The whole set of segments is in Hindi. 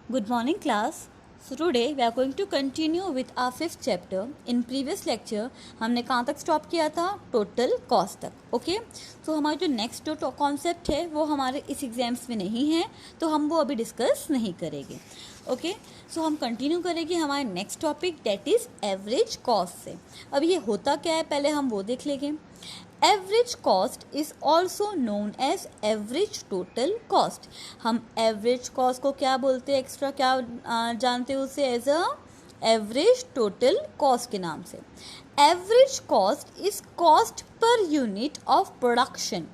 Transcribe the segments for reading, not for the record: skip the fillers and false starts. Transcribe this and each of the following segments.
Good morning, class. So today we are going to continue with our fifth chapter. In previous lecture हमने कहाँ तक स्टॉप किया था? टोटल कॉस्ट तक. ओके, तो हमारा जो नेक्स्ट जो कॉन्सेप्ट है वो हमारे इस एग्जाम्स में नहीं है, तो हम वो अभी डिस्कस नहीं करेंगे. ओके, सो हम कंटिन्यू करेंगे हमारे next topic, that is average cost से. अब ये होता क्या है पहले हम वो देख लेंगे. Average cost is also known as average total cost. हम एवरेज कॉस्ट को क्या बोलते हैं, एक्स्ट्रा क्या जानते हैं उसे, as a average total cost के नाम से. Average cost is cost per unit of production.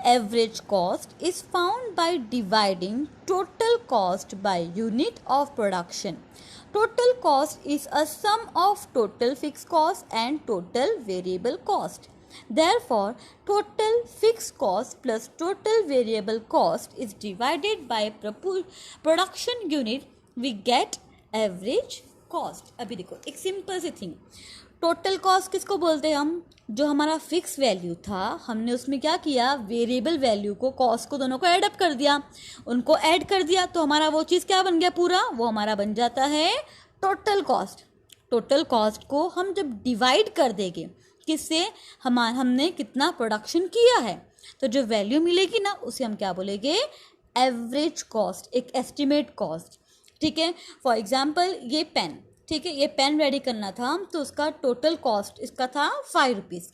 Average cost is found by dividing total cost by unit of production. Total cost is a sum of total fixed cost and total variable cost. Therefore, total fixed cost plus total variable cost is divided by production unit. We get average cost. अभी देखो एक सिंपल सी थिंग, टोटल कॉस्ट किसको बोलते हैं हम? जो हमारा फिक्स वैल्यू था हमने उसमें क्या किया, वेरिएबल वैल्यू को, कॉस्ट को, दोनों को ऐड अप कर दिया, उनको ऐड कर दिया, तो हमारा वो चीज़ क्या बन गया, पूरा वो हमारा बन जाता है टोटल कॉस्ट. टोटल कॉस्ट को हम जब डिवाइड कर देंगे किससे, हमने कितना प्रोडक्शन किया है, तो जो वैल्यू मिलेगी ना उसे हम क्या बोलेंगे, एवरेज कॉस्ट, एक एस्टिमेट कॉस्ट. ठीक है, फॉर एग्जाम्पल ये पेन, ठीक है, ये पेन रेडी करना था तो उसका टोटल कॉस्ट इसका था 5 रुपीज़.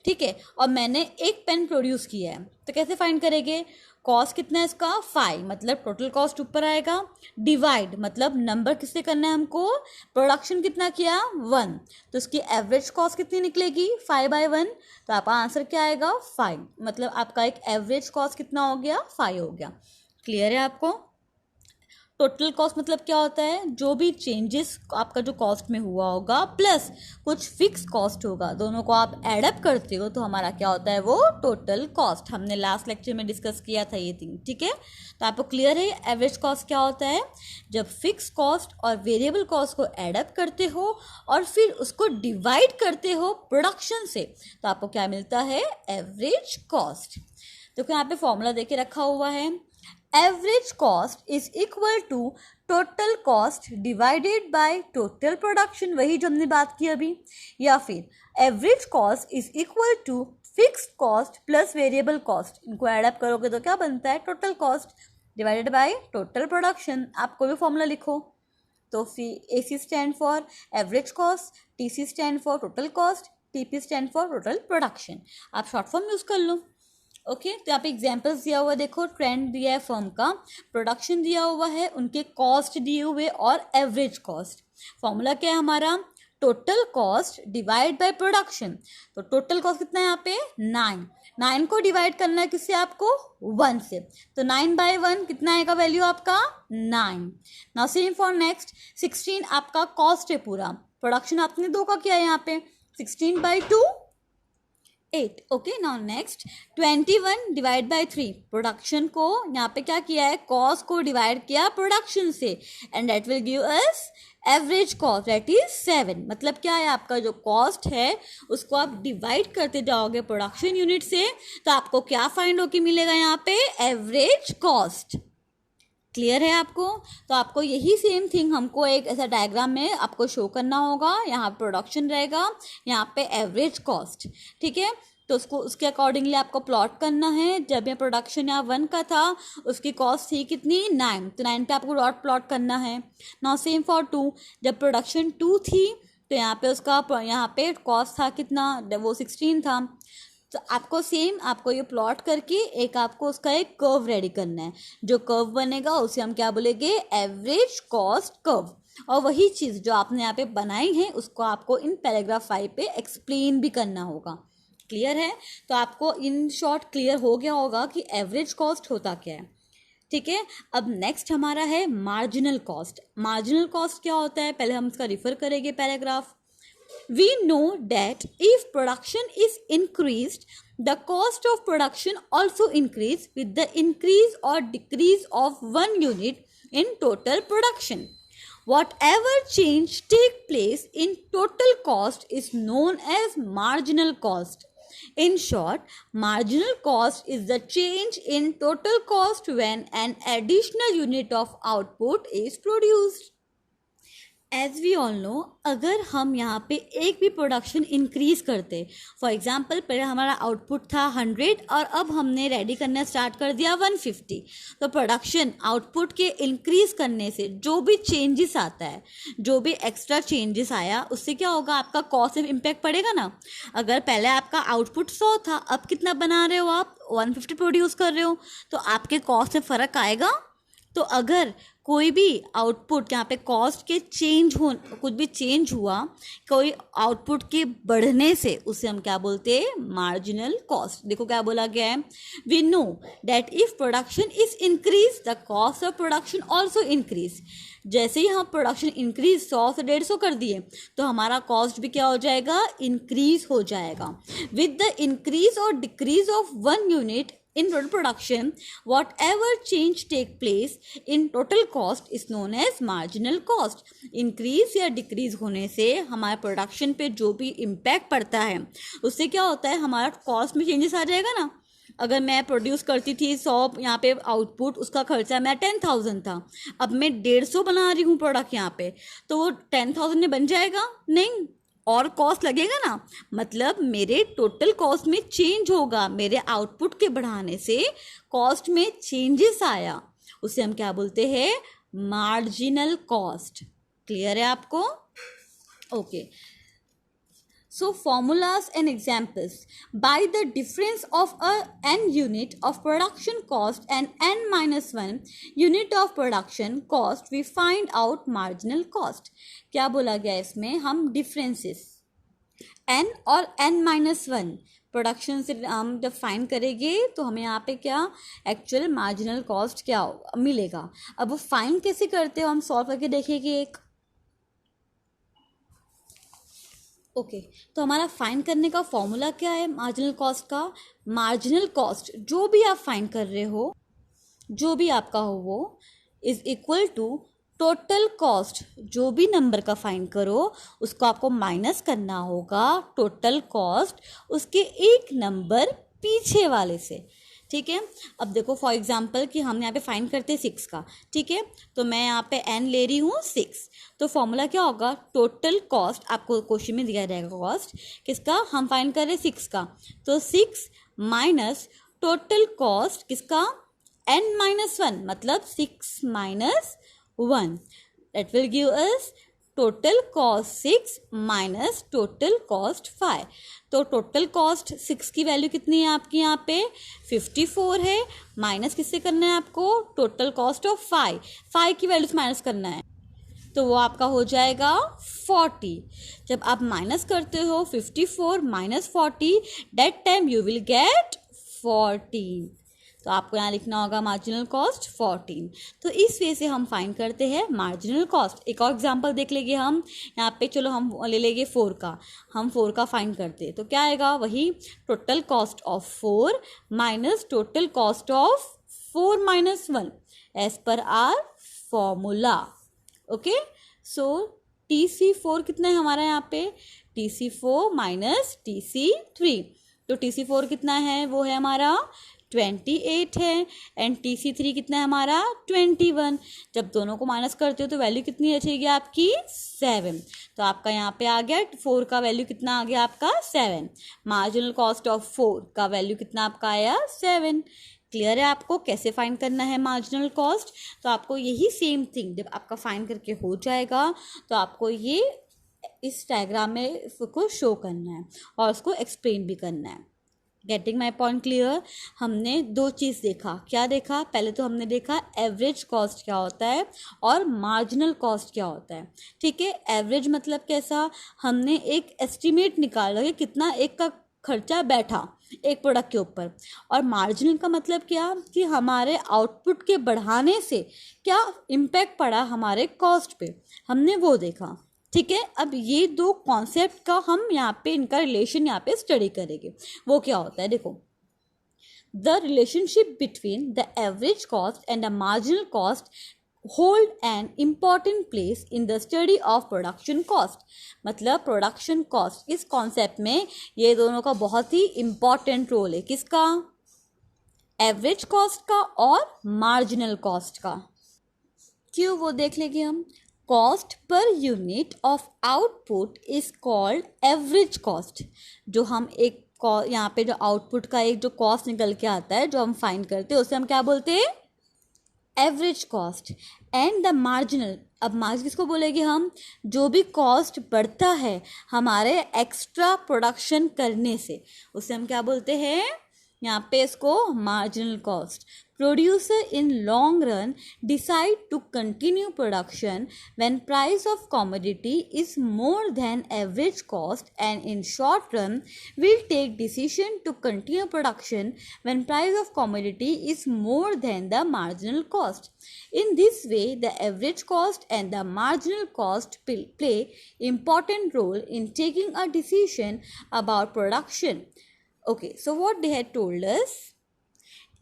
ठीक है, और मैंने एक पेन प्रोड्यूस किया है, तो कैसे फाइंड करेंगे, कॉस्ट कितना है इसका 5, मतलब टोटल कॉस्ट ऊपर आएगा, डिवाइड मतलब नंबर किससे करना है हमको, प्रोडक्शन कितना किया 1, तो इसकी एवरेज कॉस्ट कितनी निकलेगी 5/1, तो आपका आंसर क्या आएगा 5, मतलब आपका एक एवरेज कॉस्ट कितना हो गया 5 हो गया. क्लियर है आपको? टोटल कॉस्ट मतलब क्या होता है, जो भी चेंजेस आपका जो कॉस्ट में हुआ होगा प्लस कुछ फिक्स कॉस्ट होगा, दोनों को आप एडअप करते हो तो हमारा क्या होता है, वो टोटल कॉस्ट. हमने लास्ट लेक्चर में डिस्कस किया था ये थिंग. ठीक है, तो आपको क्लियर है एवरेज कॉस्ट क्या होता है, जब फिक्स कॉस्ट और वेरिएबल कॉस्ट को एडअप करते हो और फिर उसको डिवाइड करते हो प्रोडक्शन से, तो आपको क्या मिलता है, एवरेज कॉस्ट. तो यहाँ पे फॉर्मूला देके रखा हुआ है, average cost is equal to total cost divided by total production, वही जो हमने बात की अभी, या फिर average cost is equal to fixed cost plus variable cost. इनको ऐड अप करोगे तो क्या बनता है, total cost divided by total production. आप कोई भी फॉर्मूला लिखो, तो फिर AC stand for average cost, TC stand for total cost, TP stand for total production. आप शॉर्ट फॉर्म यूज़ कर लो. ओके, तो यहाँ पे एग्जाम्पल्स दिया हुआ है, देखो ट्रेंड दिया है फर्म का, प्रोडक्शन दिया हुआ है, उनके कॉस्ट दिए हुए और एवरेज कॉस्ट. फॉर्मूला क्या है हमारा, total cost divide by production. तो टोटल कॉस्ट कितना है यहाँ पे 9 को डिवाइड करना है किससे, आपको 1 से, तो 9/1 कितना आएगा वैल्यू आपका 9. नाउ सेम फॉर नेक्स्ट 16 आपका कॉस्ट है पूरा, प्रोडक्शन आपने 2 का किया है यहाँ पे, 16/2 8. Okay, now next 21 divide by 3, production को यहाँ पे क्या किया है, कॉस्ट को डिवाइड किया प्रोडक्शन से, and that will give us average cost, that is 7. मतलब क्या है, आपका जो कॉस्ट है उसको आप डिवाइड करते जाओगे प्रोडक्शन यूनिट से, तो आपको क्या फाइंड होके मिलेगा यहाँ पे, एवरेज कॉस्ट. क्लियर है आपको? तो आपको यही सेम थिंग हमको एक ऐसा डायग्राम में आपको शो करना होगा, यहाँ प्रोडक्शन रहेगा, यहाँ पे एवरेज कॉस्ट. ठीक है, तो उसको उसके अकॉर्डिंगली आपको प्लॉट करना है. जब ये प्रोडक्शन यहाँ 1 का था उसकी कॉस्ट थी कितनी 9, तो 9 पे आपको डॉट प्लॉट करना है. नाउ सेम फॉर 2, जब प्रोडक्शन 2 थी तो यहाँ पे उसका यहाँ पे कॉस्ट था कितना, वो 16 था, तो आपको सेम आपको ये प्लॉट करके एक आपको उसका एक कर्व रेडी करना है. जो कर्व बनेगा उसे हम क्या बोलेंगे, एवरेज कॉस्ट कर्व. और वही चीज़ जो आपने यहाँ पे बनाई है उसको आपको इन पैराग्राफ 5 पे एक्सप्लेन भी करना होगा. क्लियर है? तो आपको इन शॉर्ट क्लियर हो गया होगा कि एवरेज कॉस्ट होता क्या है. ठीक है, अब नेक्स्ट हमारा है मार्जिनल कॉस्ट. मार्जिनल कॉस्ट क्या होता है, पहले हम इसका रिफर करेंगे paragraph. We know that if production is increased, the cost of production also increase with the increase or decrease of 1 unit in total production. Whatever change take place in total cost is known as marginal cost. In short, marginal cost is the change in total cost when an additional unit of output is produced. As we all know, अगर हम यहाँ पे एक भी प्रोडक्शन इंक्रीज करते, फॉर एग्जाम्पल पहले हमारा आउटपुट था 100 और अब हमने रेडी करना स्टार्ट कर दिया 150, तो प्रोडक्शन आउटपुट के इंक्रीज करने से जो भी चेंजेस आता है, जो भी एक्स्ट्रा चेंजेस आया, उससे क्या होगा, आपका कॉस्ट में इम्पैक्ट पड़ेगा ना. अगर पहले आपका आउटपुट 100 था, अब कितना बना रहे हो आप, 150 प्रोड्यूस कर रहे हो, तो आपके कॉस्ट में फ़र्क आएगा. तो अगर कोई भी आउटपुट यहाँ पे कॉस्ट के चेंज हो, कुछ भी चेंज हुआ कोई आउटपुट के बढ़ने से, उसे हम क्या बोलते हैं, मार्जिनल कॉस्ट. देखो क्या बोला गया है, we know that if production is increase the cost of production also increase. जैसे ही हम प्रोडक्शन इंक्रीज 100 से 150 कर दिए, तो हमारा कॉस्ट भी क्या हो जाएगा, इंक्रीज हो जाएगा. विद द इंक्रीज और decrease of 1 unit in total production, whatever change take place in total cost is known as marginal cost. increase या decrease होने से हमारे प्रोडक्शन पे जो भी इम्पैक्ट पड़ता है, उससे क्या होता है, हमारा कॉस्ट में चेंजेस आ जाएगा ना. अगर मैं प्रोड्यूस करती थी 100 यहाँ पे आउटपुट, उसका खर्चा मैं 10,000 था, अब मैं 150 बना रही हूँ प्रोडक्ट यहाँ पे, तो वो 10,000 में बन जाएगा नहीं, और कॉस्ट लगेगा ना. मतलब मेरे टोटल कॉस्ट में चेंज होगा, मेरे आउटपुट के बढ़ाने से कॉस्ट में चेंजेस आया, उसे हम क्या बोलते हैं, मार्जिनल कॉस्ट. क्लियर है आपको? Okay. So formulas and examples. By the difference of n unit of production cost and n minus 1 unit of production cost, we find out marginal cost. क्या बोला गया इसमें, हम differences n और n minus 1 प्रोडक्शन से हम जब फाइंड करेंगे तो हमें यहाँ पे क्या एक्चुअल मार्जिनल कॉस्ट क्या मिलेगा. अब वो फाइंड कैसे करते हो, हम सॉल्व करके देखेंगे एक. ओके तो हमारा फाइंड करने का फॉर्मूला क्या है मार्जिनल कॉस्ट का. मार्जिनल कॉस्ट जो भी आप फाइंड कर रहे हो, जो भी आपका हो, वो is equal to total cost. जो भी नंबर का फाइंड करो उसको आपको माइनस करना होगा टोटल कॉस्ट उसके एक नंबर पीछे वाले से. ठीक है. अब देखो फॉर एग्जांपल कि हम यहाँ पे फाइंड करते हैं 6 का. ठीक है, तो मैं यहाँ पे n ले रही हूँ 6, तो फॉर्मूला क्या होगा, टोटल कॉस्ट, आपको क्वेश्चन में दिया रहेगा कॉस्ट किसका, हम फाइंड कर रहे हैं 6 का, तो 6 माइनस टोटल कॉस्ट किसका, n माइनस 1, मतलब 6 minus 1, that will give us total cost 6 minus total cost 5. तो टोटल कॉस्ट 6 की वैल्यू कितनी है आपकी यहाँ पे 54 है, माइनस किससे करना है आपको, टोटल कॉस्ट ऑफ 5 की वैल्यू से माइनस करना है, तो वो आपका हो जाएगा 40. जब आप माइनस करते हो 54 minus 40, that time you will get 14. तो आपको यहाँ लिखना होगा मार्जिनल कॉस्ट 14. तो इस वे से हम फाइंड करते हैं मार्जिनल कॉस्ट. एक और एग्जांपल देख लेंगे हम यहाँ पे. चलो हम ले लेंगे 4 का, हम 4 का फाइंड करते हैं, तो क्या आएगा, वही total cost of 4 minus total cost of 4 minus 1 as per our formula. Okay, so TC4 कितना है हमारा यहाँ पे, TC4 माइनस TC3. तो TC4 कितना है, वो है हमारा 28 है, एंड TC3 कितना है हमारा 21. जब दोनों को माइनस करते हो तो वैल्यू कितनी बचेगी आपकी 7. तो आपका यहाँ पे आ गया 4 का वैल्यू कितना आ गया आपका 7. मार्जिनल कॉस्ट ऑफ 4 का वैल्यू कितना आपका आया 7. क्लियर है आपको कैसे फाइंड करना है मार्जिनल कॉस्ट. तो आपको यही सेम थिंग जब आपका फाइंड करके हो जाएगा तो आपको ये इस डायग्राम में उसको शो करना है और उसको एक्सप्लेन भी करना है. Getting my point clear. हमने 2 चीज़ देखा. क्या देखा, पहले तो हमने देखा एवरेज कॉस्ट क्या होता है और मार्जिनल कॉस्ट क्या होता है. ठीक है, एवरेज मतलब कैसा, हमने एक एस्टिमेट निकाला कि कितना एक का खर्चा बैठा एक प्रोडक्ट के ऊपर, और मार्जिनल का मतलब क्या कि हमारे आउटपुट के बढ़ाने से क्या इम्पैक्ट पड़ा हमारे कॉस्ट पे, हमने वो देखा. ठीक है, अब ये 2 कॉन्सेप्ट का हम यहाँ पे इनका रिलेशन यहाँ पे स्टडी करेंगे. वो क्या होता है, देखो, the relationship between the average cost and the marginal cost hold an important place in the study of production cost. मतलब प्रोडक्शन कॉस्ट इस कॉन्सेप्ट में ये दोनों का बहुत ही इम्पॉर्टेंट रोल है. किसका? एवरेज कॉस्ट का और मार्जिनल कॉस्ट का. क्यों, वो देख लेंगे हम. Cost per unit of output is called average cost. जो हम एक यहाँ पे जो आउटपुट का एक जो कॉस्ट निकल के आता है जो हम फाइंड करते हैं उसे हम क्या बोलते हैं? Average cost. And the marginal, अब मार्जिन किसको बोलेंगे हम? जो भी कॉस्ट बढ़ता है हमारे एक्स्ट्रा प्रोडक्शन करने से उसे हम क्या बोलते हैं? यहाँ पे इसको marginal cost. Producer in long run decide to continue production when price of commodity is more than average cost, and in short run will take decision to continue production when price of commodity is more than the marginal cost. In this way, the average cost and the marginal cost play important role in taking a decision about production. Okay, so what they had told us,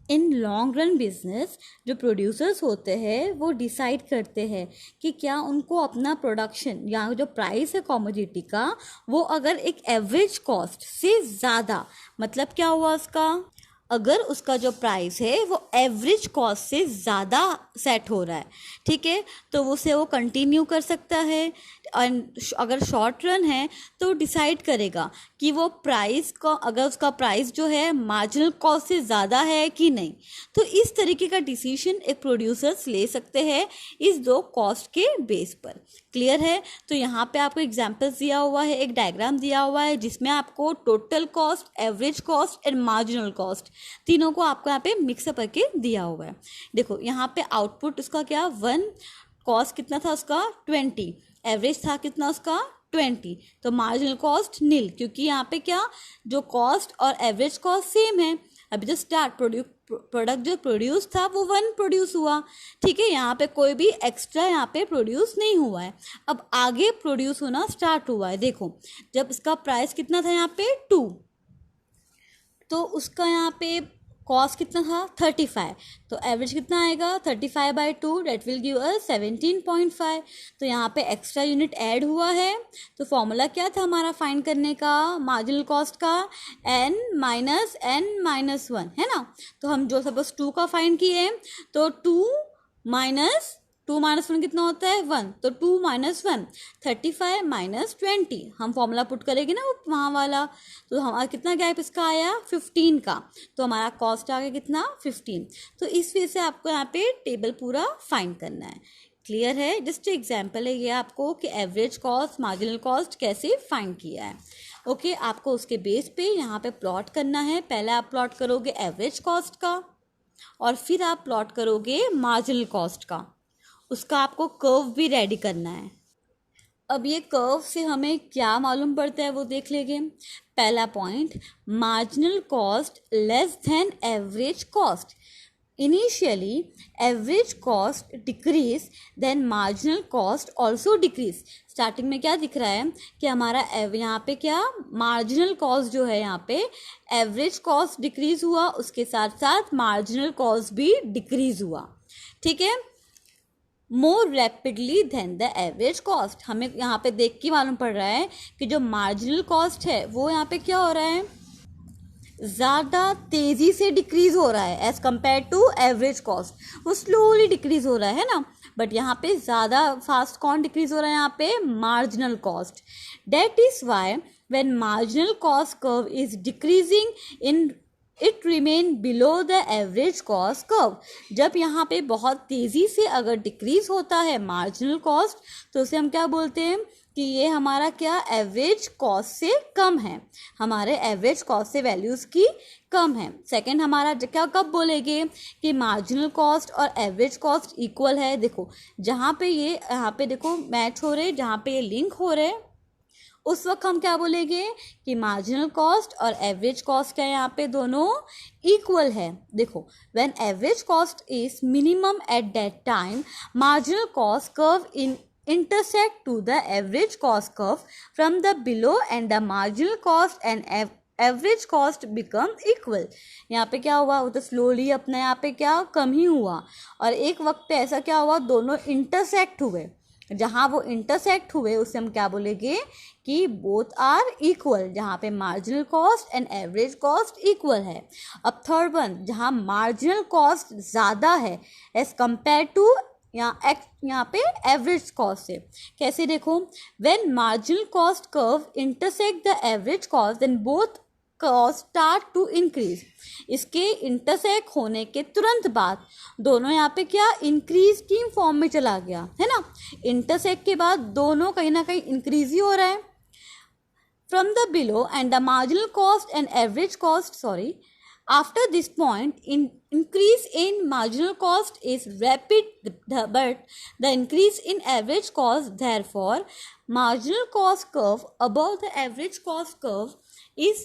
in long run business जो प्रोड्यूसर्स होते हैं वो डिसाइड करते हैं कि क्या उनको अपना प्रोडक्शन या जो प्राइस है कॉमोडिटी का वो अगर एक एवरेज कॉस्ट से ज़्यादा, मतलब क्या हुआ उसका, अगर उसका जो प्राइस है वो एवरेज कॉस्ट से ज़्यादा सेट हो रहा है, ठीक है, तो उसे वो कंटिन्यू कर सकता है. एंड अगर शॉर्ट रन है तो डिसाइड करेगा कि वो प्राइस का, अगर उसका प्राइस जो है मार्जिनल कॉस्ट से ज़्यादा है कि नहीं. तो इस तरीके का डिसीजन एक प्रोड्यूसर्स ले सकते हैं इस दो कॉस्ट के बेस पर. क्लियर है? तो यहाँ पे आपको एग्जांपल्स दिया हुआ है, एक डायग्राम दिया हुआ है जिसमें आपको total cost, average cost and marginal cost तीनों को आपको यहाँ पे मिक्सअप करके दिया हुआ है. देखो यहाँ पे आउटपुट उसका क्या 1, कॉस्ट कितना था उसका 20, एवरेज था कितना उसका 20, तो मार्जिनल कॉस्ट नील, क्योंकि यहाँ पे क्या जो कॉस्ट और एवरेज कॉस्ट सेम है. अभी जो स्टार्ट प्रोडक्ट जो प्रोड्यूस था वो 1 प्रोड्यूस हुआ, ठीक है, यहाँ पे कोई भी एक्स्ट्रा यहाँ पे प्रोड्यूस नहीं हुआ है. अब आगे प्रोड्यूस होना स्टार्ट हुआ है. देखो जब इसका प्राइस कितना था यहाँ पे 2, तो उसका यहाँ पे कॉस्ट कितना था 35, तो एवरेज कितना आएगा 35/2, डेट विल गिव अस 17.5. तो यहाँ पे एक्स्ट्रा यूनिट ऐड हुआ है. तो फॉर्मूला क्या था हमारा फाइंड करने का मार्जिनल कॉस्ट का? n - 1 है ना. तो हम जो सपोज 2 का फाइंड किए तो 2 - 1 कितना होता है 1, तो 2 - 1 35 - 20 हम फॉर्मूला पुट करेंगे ना वो वहाँ वाला, तो हमारा कितना गैप इसका आया 15 का, तो हमारा कॉस्ट आ गया कितना 15. तो इस वजह से आपको यहाँ पे टेबल पूरा फाइंड करना है. क्लियर है? जस्ट एग्जाम्पल है ये आपको कि एवरेज कॉस्ट, मार्जिनल कॉस्ट कैसे फाइंड किया है. ओके, आपको उसके बेस पे यहाँ पे प्लॉट करना है. पहले आप प्लॉट करोगे एवरेज कॉस्ट का और फिर आप प्लॉट करोगे मार्जिनल कॉस्ट का. उसका आपको कर्व भी रेडी करना है. अब ये कर्व से हमें क्या मालूम पड़ता है वो देख लेंगे. पहला point, marginal cost less than average cost. Initially average cost decrease, then marginal cost also decrease. Starting में क्या दिख रहा है कि हमारा यहाँ पे क्या मार्जिनल कॉस्ट जो है यहाँ पे एवरेज कॉस्ट डिक्रीज हुआ, उसके साथ साथ मार्जिनल कॉस्ट भी डिक्रीज हुआ, ठीक है, more rapidly than the average cost. हमें यहाँ पे देख के मालूम पड़ रहा है कि जो मार्जिनल कॉस्ट है वो यहाँ पे क्या हो रहा है, ज़्यादा तेज़ी से डिक्रीज हो रहा है as compare to average cost. वो स्लोली डिक्रीज हो रहा है ना, बट यहाँ पे ज़्यादा फास्ट कौन डिक्रीज हो रहा है यहाँ पे marginal cost. That is why when marginal cost curve is decreasing in it remain below the average cost curve. जब यहाँ पे बहुत तेज़ी से अगर डिक्रीज होता है मार्जिनल कॉस्ट तो उसे हम क्या बोलते हैं कि ये हमारा क्या एवरेज कॉस्ट से कम है, हमारे एवरेज कॉस्ट से वैल्यूज़ की कम है. सेकंड हमारा क्या कब बोलेंगे कि मार्जिनल कॉस्ट और एवरेज कॉस्ट इक्वल है. देखो जहाँ पे ये यहाँ पे देखो मैच हो रहे, जहाँ पे ये लिंक हो रहे उस वक्त हम क्या बोलेंगे कि मार्जिनल कॉस्ट और एवरेज कॉस्ट क्या है यहाँ पे दोनों इक्वल है. देखो when average cost is minimum at that time marginal cost curve in intersect to the average cost curve from the below, and the marginal cost and average cost become equal. यहाँ पे क्या हुआ, वो तो स्लोली अपना यहाँ पे क्या कम ही हुआ, और एक वक्त पे ऐसा क्या हुआ, दोनों इंटरसेक्ट हुए। जहाँ वो इंटरसेक्ट हुए उसे हम क्या बोलेंगे कि बोथ आर इक्वल, जहाँ पे marginal cost and average cost equal है। अब थर्ड वन, जहाँ मार्जिनल कॉस्ट ज़्यादा है एज कंपेयर टू यहाँ पे एवरेज कॉस्ट से। कैसे देखो, when marginal cost curve intersect the average cost then both cost start to increase. इसके इंटरसेक्ट होने के तुरंत बाद दोनों यहाँ पे क्या इंक्रीज की फॉर्म में चला गया है ना। इंटरसेक्ट के बाद दोनों कहीं ना कहीं इंक्रीज ही हो रहा है। From the below and the marginal cost and average cost after this point increase in marginal cost is rapid, but the increase in average cost, therefore marginal cost curve above the average cost curve is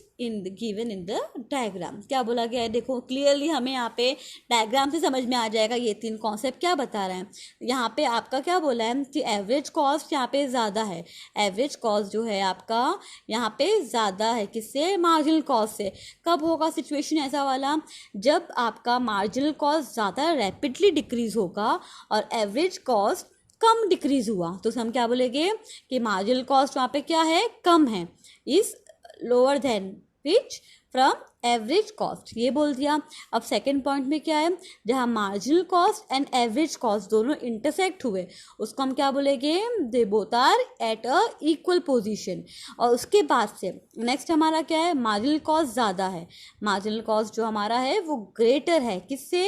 given in the diagram। क्या बोला गया है, देखो क्लियरली हमें यहाँ पे डायग्राम से समझ में आ जाएगा ये तीन कॉन्सेप्ट क्या बता रहे हैं। यहाँ पे आपका क्या बोला है कि एवरेज कॉस्ट यहाँ पे ज़्यादा है, एवरेज कॉस्ट जो है आपका यहाँ पे ज़्यादा है किससे, मार्जिनल कॉस्ट से। कब होगा सिचुएशन ऐसा वाला, जब आपका मार्जिनल कॉस्ट ज़्यादा रैपिडली डिक्रीज होगा और एवरेज कॉस्ट कम डिक्रीज हुआ, तो हम क्या बोलेंगे कि मार्जिनल कॉस्ट वहाँ पे क्या है, कम है, is lower than which from average cost, ये बोल दिया। अब सेकंड पॉइंट में क्या है, जहाँ marginal cost and average cost दोनों इंटरसेक्ट हुए उसको हम क्या बोलेंगे, they both are at a equal position. और उसके बाद से नेक्स्ट हमारा क्या है, मार्जिनल कॉस्ट ज़्यादा है, मार्जिनल कॉस्ट जो हमारा है वो ग्रेटर है किससे,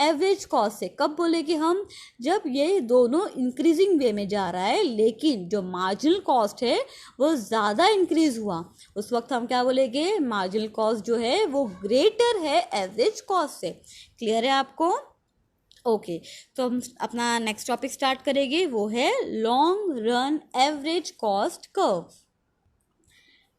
एवरेज कॉस्ट से। कब बोलेंगे हम, जब ये दोनों इंक्रीजिंग वे में जा रहा है लेकिन जो मार्जिनल कॉस्ट है वो ज़्यादा इंक्रीज हुआ, उस वक्त हम क्या बोलेंगे, मार्जिनल कॉस्ट जो है वो ग्रेटर है एवरेज कॉस्ट से। क्लियर है आपको? ओके तो हम अपना नेक्स्ट टॉपिक स्टार्ट करेंगे, वो है long run average cost curve.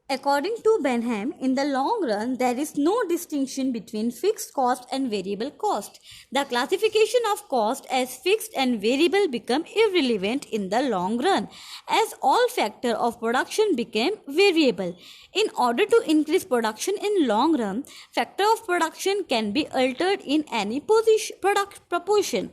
According to Benham, in the long run, there is no distinction between fixed cost and variable cost. The classification of cost as fixed and variable become irrelevant in the long run, as all factor of production became variable. In order to increase production in long run, factor of production can be altered in any proportion.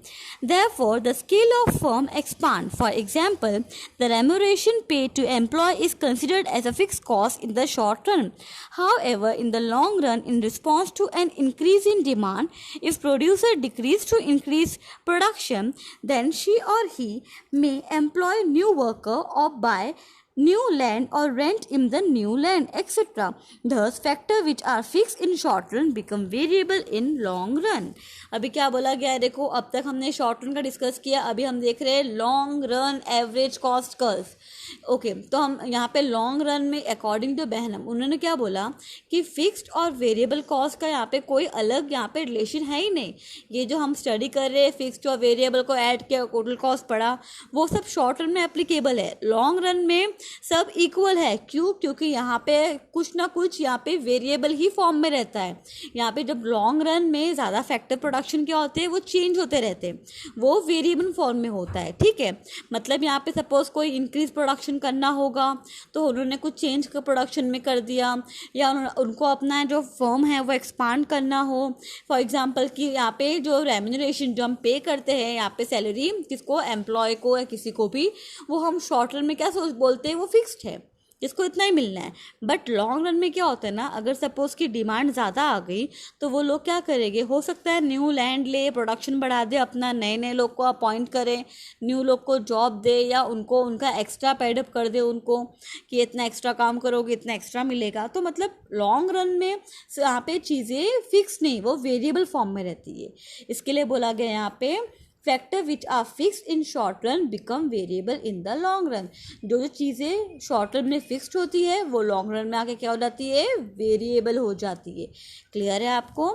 Therefore, the scale of firm expand. For example, the remuneration paid to employee is considered as a fixed cost in the short run. However, in the long run, in response to an increase in demand, if producer decrease to increase production, then she or he may employ new worker or buy new land or rent in the new land, etc. Thus, factors which are fixed in short run become variable in long run. अभी क्या बोला गया है, देखो अब तक हमने शॉर्ट रन का डिस्कस किया, अभी हम देख रहे हैं long run average cost curve. Okay तो हम यहाँ पे लॉन्ग रन में अकॉर्डिंग टू बेहनम उन्होंने क्या बोला कि फिक्स्ड और वेरिएबल कॉस्ट का यहाँ पे कोई अलग यहाँ पे रिलेशन है ही नहीं। ये जो हम स्टडी कर रहे हैं फिक्स्ड और वेरिएबल को ऐड किया टोटल कॉस्ट पड़ा, वो सब शॉर्ट रन में एप्लीकेबल है, लॉन्ग रन में सब इक्वल है। क्यों? क्योंकि यहाँ पे कुछ ना कुछ यहाँ पे वेरिएबल ही फॉर्म में रहता है। यहाँ पे जब लॉन्ग रन में ज़्यादा फैक्टर प्रोडक्शन क्या होते हैं, वो चेंज होते रहते हैं, वो वेरिएबल फॉर्म में होता है। ठीक है, मतलब यहाँ पे सपोज कोई इंक्रीज प्रोडक्शन करना होगा तो उन्होंने कुछ चेंज का प्रोडक्शन में कर दिया, या उनको अपना जो फर्म है वो एक्सपांड करना हो। फॉर एग्जांपल कि यहाँ पे जो रेम्यूनरेशन जो हम पे करते हैं यहाँ पे सैलरी किसको, एम्प्लॉय को या किसी को भी, वो हम शॉर्ट रन में क्या बोलते हैं, वो फिक्स्ड है, जिसको इतना ही मिलना है। बट लॉन्ग रन में क्या होता है ना, अगर सपोज की डिमांड ज़्यादा आ गई तो वो लोग क्या करेंगे, हो सकता है न्यू लैंड ले, प्रोडक्शन बढ़ा दे, अपना नए नए लोग को अपॉइंट करें, न्यू लोग को जॉब दे, या उनको उनका एक्स्ट्रा पेडअप कर दे उनको कि इतना एक्स्ट्रा काम करोगे इतना एक्स्ट्रा मिलेगा। तो मतलब लॉन्ग रन में यहाँ पे चीज़ें फिक्स नहीं, वो वेरिएबल फॉर्म में रहती है। इसके लिए बोला गया यहाँ पे factor which are fixed in short run become variable in the long run. जो जो चीज़ें शॉर्ट रन में फिक्स्ड होती है वो लॉन्ग रन में आके क्या हो जाती है, वेरिएबल हो जाती है। क्लियर है आपको?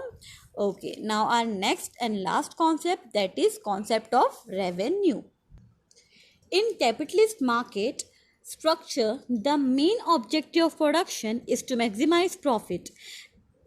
Okay now our next and last concept, that is concept of revenue. In capitalist market structure, the main objective of production is to maximize profit.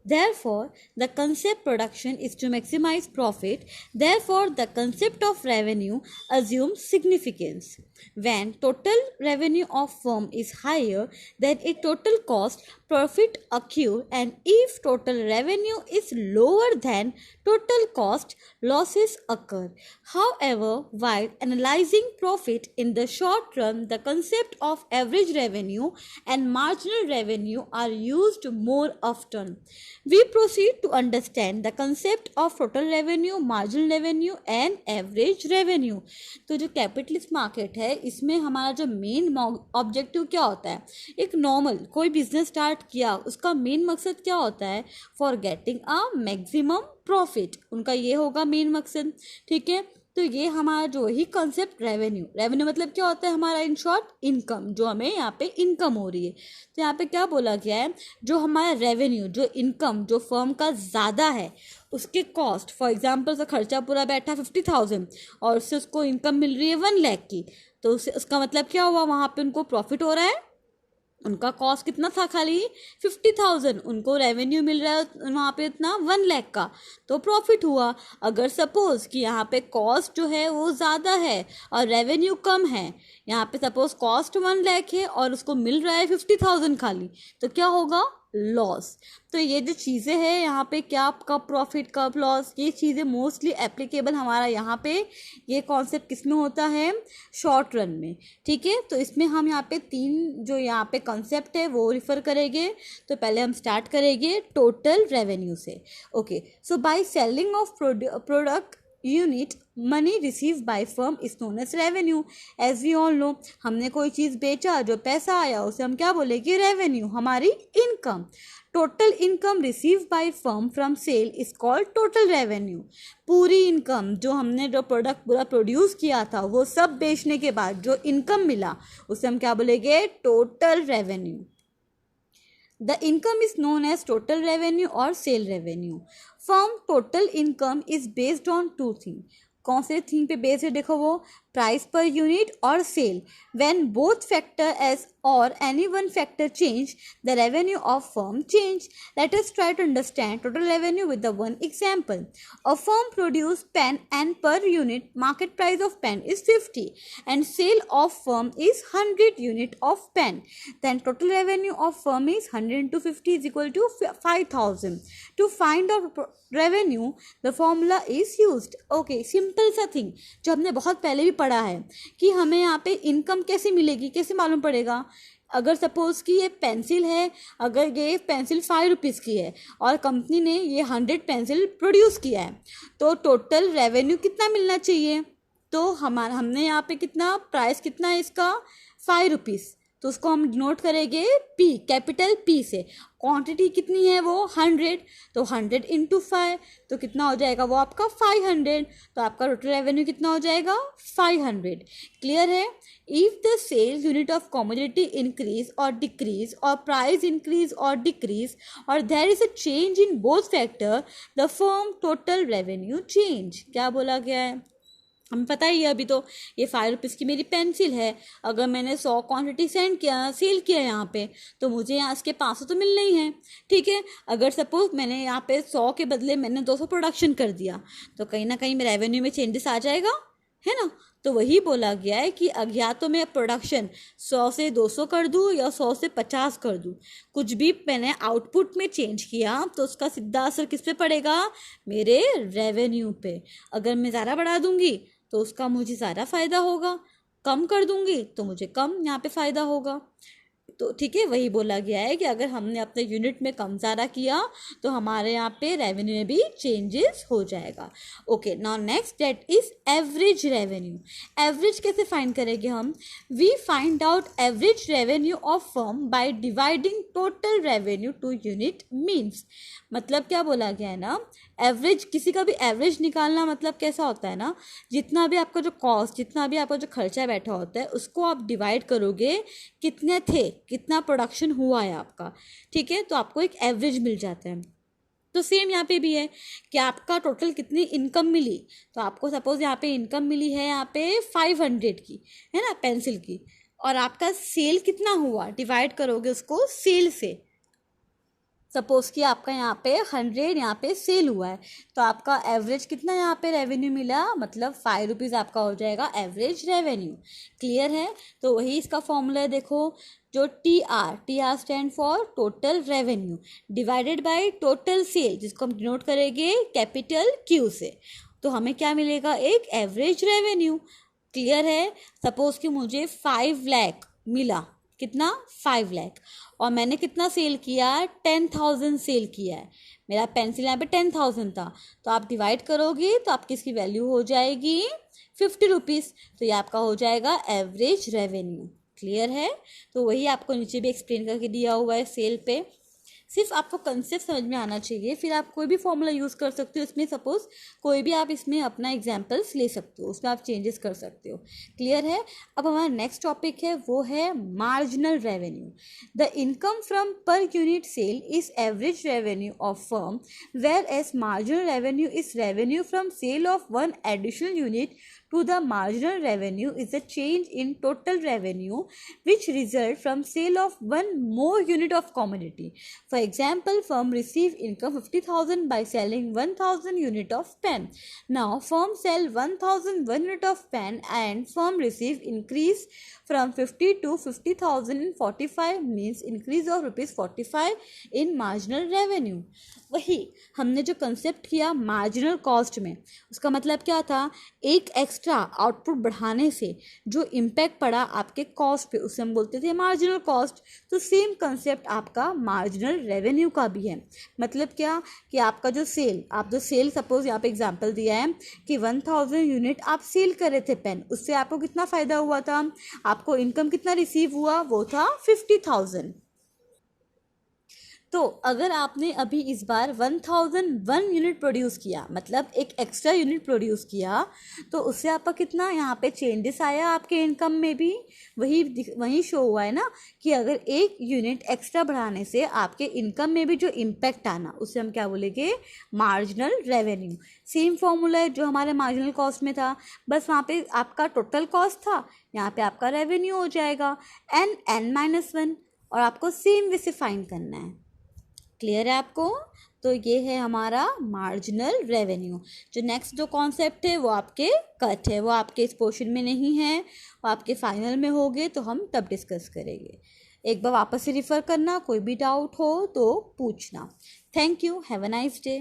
Therefore, the concept production is to maximize profit. Therefore, the concept of revenue assumes significance. When total revenue of firm is higher than its total cost, profit occur, and if total revenue is lower than total cost, losses occur. However, while analyzing profit in the short run, the concept of average revenue and marginal revenue are used more often. We proceed to understand the concept of total revenue, marginal revenue and average revenue. तो जो कैपिटलिस्ट मार्केट है इसमें हमारा जो मेन ऑब्जेक्टिव क्या होता है, एक नॉर्मल कोई बिजनेस स्टार्ट किया उसका मेन मकसद क्या होता है, for getting a maximum profit, उनका ये होगा मेन मकसद. ठीक है, तो ये हमारा जो ही कॉन्सेप्ट रेवेन्यू मतलब क्या होता है हमारा, इन शॉर्ट इनकम, जो हमें यहाँ पे इनकम हो रही है. तो यहाँ पे क्या बोला गया है, जो हमारा रेवेन्यू, जो इनकम जो फर्म का ज़्यादा है उसके कॉस्ट, फॉर एग्जांपल उसका खर्चा पूरा बैठा 50,000 और उससे उसको इनकम मिल रही है 1 लाख की, तो उसका मतलब क्या हुआ, वहाँ पे उनको प्रॉफिट हो रहा है. उनका कॉस्ट कितना था, खाली 50,000, उनको रेवेन्यू मिल रहा है वहाँ पे इतना 1 लाख का, तो प्रॉफिट हुआ. अगर सपोज कि यहाँ पे कॉस्ट जो है वो ज़्यादा है और रेवेन्यू कम है, यहाँ पे सपोज कॉस्ट 1 लाख है और उसको मिल रहा है 50,000 खाली, तो क्या होगा, लॉस. तो ये जो चीज़ें हैं यहाँ पे, क्या कब प्रॉफिट कब लॉस, ये चीज़ें मोस्टली एप्लीकेबल हमारा यहाँ पे ये कॉन्सेप्ट किस में होता है, शॉर्ट रन में. ठीक है, तो इसमें हम यहाँ पे 3 जो यहाँ पे कॉन्सेप्ट है वो रिफ़र करेंगे. तो पहले हम स्टार्ट करेंगे टोटल रेवेन्यू से. Okay, so by selling of product unit money receive by firm is known as revenue. As we all know, हमने कोई चीज़ बेचा, जो पैसा आया उसे हम क्या बोलेंगे, रेवेन्यू, हमारी income. Total income receive by firm from sale is called total revenue. पूरी इनकम, जो हमने जो प्रोडक्ट पूरा प्रोड्यूस किया था वो सब बेचने के बाद जो इनकम मिला उसे हम क्या बोलेंगे, total revenue. The income is known as total revenue or sale revenue. Firm total income is based on 2 things. कौन से थिंग पे बेस्ड है, देखो वो प्राइस पर यूनिट और sale. When both factor as और any one factor change, the revenue of firm change. Let us try to understand total revenue with the one example. A firm produce pen and per unit market price of pen is 50 and sale of firm is 100 unit of pen. Then total revenue of firm is 100 into 50 is equal to 5,000. To find out revenue, the formula is used. Okay, simple सा थिंग जो हमने बहुत पहले भी पढ़ा है कि हमें यहाँ पे इनकम कैसे मिलेगी, कैसे मालूम पड़ेगा. अगर सपोज़ कि ये पेंसिल है, अगर ये पेंसिल 5 रुपीज़ की है और कंपनी ने ये 100 पेंसिल प्रोड्यूस किया है, तो टोटल रेवेन्यू कितना मिलना चाहिए. तो हमने यहाँ पे कितना प्राइस कितना है इसका, 5 रुपीज़, तो उसको हम डिनोट करेंगे पी, कैपिटल पी से. क्वांटिटी कितनी है वो 100, तो 100 इंटू 5, तो कितना हो जाएगा वो आपका 500. तो आपका टोटल रेवेन्यू कितना हो जाएगा, 500. क्लियर है. If the sale unit of commodity increase और डिक्रीज और प्राइस इंक्रीज और डिक्रीज और there is a change in both factor, the firm total revenue change. क्या बोला गया है, हमें पता ही है. अभी तो ये 5 रुपीज़ की मेरी पेंसिल है, अगर मैंने 100 क्वांटिटी सेल किया यहाँ पे, तो मुझे यहाँ इसके 500 तो मिलने ही हैं. ठीक है, अगर सपोज मैंने यहाँ पे 100 के बदले मैंने 200 प्रोडक्शन कर दिया, तो कहीं ना कहीं मेरे रेवेन्यू में चेंजेस आ जाएगा, है ना. तो वही बोला गया है कि या तो मैं प्रोडक्शन 100 से 200 कर दूँ या 100 से 50 कर दूँ, कुछ भी मैंने आउटपुट में चेंज किया तो उसका सीधा असर किस पे पड़ेगा, मेरे रेवेन्यू पे. अगर मैं ज़्यादा बढ़ा दूँगी तो उसका मुझे ज़्यादा फ़ायदा होगा, कम कर दूँगी तो मुझे कम यहाँ पे फ़ायदा होगा. तो ठीक है, वही बोला गया है कि अगर हमने अपने यूनिट में कम ज़्यादा किया तो हमारे यहाँ पे रेवेन्यू में भी चेंजेस हो जाएगा. Okay, now next that is average revenue. Average कैसे फाइंड करेंगे हम, we find out average revenue of firm by dividing total revenue to unit means. मतलब क्या बोला गया है ना, एवरेज, किसी का भी एवरेज निकालना मतलब कैसा होता है ना, जितना भी आपका जो कॉस्ट, जितना भी आपका जो खर्चा बैठा होता है उसको आप डिवाइड करोगे कितने थे, कितना प्रोडक्शन हुआ है आपका. ठीक है, तो आपको एक एवरेज मिल जाता है. तो सेम यहाँ पे भी है कि आपका टोटल कितनी इनकम मिली, तो आपको सपोज यहाँ पे इनकम मिली है यहाँ पे 500 की, है ना, पेंसिल की, और आपका सेल कितना हुआ, डिवाइड करोगे उसको सेल से. सपोज कि आपका यहाँ पे 100 यहाँ पे सेल हुआ है, तो आपका एवरेज कितना यहाँ पे रेवेन्यू मिला, मतलब 5 रुपीज़ आपका हो जाएगा एवरेज रेवेन्यू। क्लियर है? तो वही इसका फॉर्मूला है, देखो, जो T R stand for total revenue divided by total sale, जिसको हम डिनोट करेंगे कैपिटल क्यू से। तो हमें क्या मिलेगा, एक एवरेज रेवेन्यू। क्लियर है? सपोज कि मुझे 5 लाख मिला, कितना, 5 लाख, और मैंने कितना सेल किया, 10,000 सेल किया है। मेरा पेंसिल यहाँ पे 10,000 था, तो आप डिवाइड करोगे तो आपकी इसकी वैल्यू हो जाएगी 50 रुपीज़। तो ये आपका हो जाएगा एवरेज रेवेन्यू। क्लियर है? तो वही आपको नीचे भी एक्सप्लेन करके दिया हुआ है सेल पे। सिर्फ आपको कंसेप्ट समझ में आना चाहिए, फिर आप कोई भी फॉर्मूला यूज़ कर सकते हो इसमें। सपोज कोई भी आप इसमें अपना एग्जाम्पल्स ले सकते हो, उसमें आप चेंजेस कर सकते हो। क्लियर है? अब हमारा नेक्स्ट टॉपिक है, वो है marginal revenue. The income from per unit sale is average revenue of firm, whereas marginal revenue is revenue from sale of one additional unit to the marginal revenue is a change in total revenue which result from sale of one more unit of commodity. For example, firm receive income 50,000 by selling 1,000 unit of pen. Now firm sell 1,001 unit of pen and firm receive increase from 50 to 50,000 in 45, means increase of rupees 45 in marginal revenue. वही हमने जो कंसेप्ट किया मार्जिनल कॉस्ट में, उसका मतलब क्या था, एक एक्स्ट्रा आउटपुट बढ़ाने से जो इम्पैक्ट पड़ा आपके कॉस्ट पे, उसे हम बोलते थे मार्जिनल कॉस्ट। तो सेम कंसेप्ट आपका मार्जिनल रेवेन्यू का भी है। मतलब क्या कि आपका जो सेल सपोज यहाँ पे एग्जांपल दिया है कि 1,000 यूनिट आप सेल कर रहे थे पेन, उससे आपको कितना फ़ायदा हुआ था, आपको इनकम कितना रिसीव हुआ, वो था 50,000। तो अगर आपने अभी इस बार 1,001 यूनिट प्रोड्यूस किया, मतलब एक एक्स्ट्रा यूनिट प्रोड्यूस किया, तो उससे आपका कितना यहाँ पे चेंजेस आया आपके इनकम में भी, वही शो हुआ है ना कि अगर एक यूनिट एक्स्ट्रा बढ़ाने से आपके इनकम में भी जो इम्पैक्ट आना, उससे हम क्या बोलेंगे, मार्जिनल रेवेन्यू। सेम फॉर्मूला है जो हमारे मार्जिनल कॉस्ट में था, बस वहाँ पे आपका टोटल कॉस्ट था, यहाँ पे आपका रेवेन्यू हो जाएगा n-1, और आपको सेम वे से फाइंड करना है। क्लियर है आपको? तो ये है हमारा मार्जिनल रेवेन्यू। जो नेक्स्ट जो कॉन्सेप्ट है वो आपके कट है, वो आपके इस पोर्शन में नहीं है, वो आपके फाइनल में होंगे, तो हम तब डिस्कस करेंगे। एक बार वापस से रिफ़र करना, कोई भी डाउट हो तो पूछना। Thank you, have a nice day.